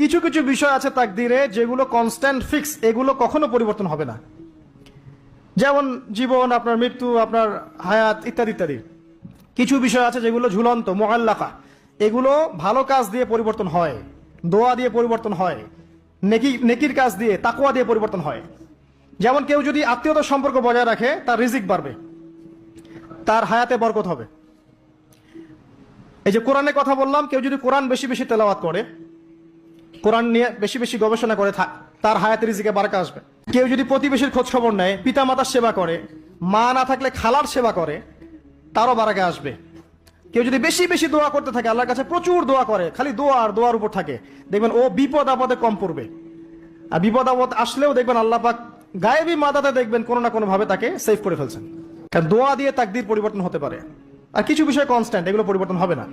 কিছু কিছু বিষয় আছে তাকদীরে যেগুলো কনস্ট্যান্ট ফিক্স, এগুলো কখনো পরিবর্তন হবে না। যেমন জীবন, আপনার মৃত্যু, আপনার হায়াত ইত্যাদি ইত্যাদি। কিছু বিষয় আছে যেগুলো ঝুলন্ত, মুআল্লাকা, এগুলো ভালো কাজ দিয়ে পরিবর্তন হয়, দোয়া দিয়ে পরিবর্তন হয়, নেকির কাজ দিয়ে, তাকওয়া দিয়ে পরিবর্তন হয়। যেমন কেউ যদি আত্মীয়তার সম্পর্ক বজায় রাখে, তার রিজিক বাড়বে, তার হায়াতে বরকত হবে। এই যে কোরআনের কথা বললাম, কেউ যদি কোরআন বেশি বেশি তেলাওয়াত করে, কোরআন নিয়ে বেশি বেশি গবেষণা করে, তার হায়াতে রিজিকে বারাকা আসবে। কেউ যদি প্রতিবেশীর খোঁজ খবর নেয়, পিতা মাতার সেবা করে, মা না থাকলে খালার সেবা করে, তারও বারাকা আসবে। কেউ যদি বেশি বেশি দোয়া করতে থাকে, আল্লাহর কাছে প্রচুর দোয়া করে, খালি দোয়া আর দোয়ার উপর থাকে, দেখবেন ও বিপদ আপদে কম পড়বে। আর বিপদ আপদ আসলেও দেখবেন আল্লাহ পাক গায়েবী মাদাতে দেখবেন কোনো না কোনো ভাবে তাকে সেভ করে ফেলছেন। কারণ দোয়া দিয়ে তাকদীর পরিবর্তন হতে পারে। আর কিছু বিষয় কনস্ট্যান্ট, এগুলো পরিবর্তন হবে না।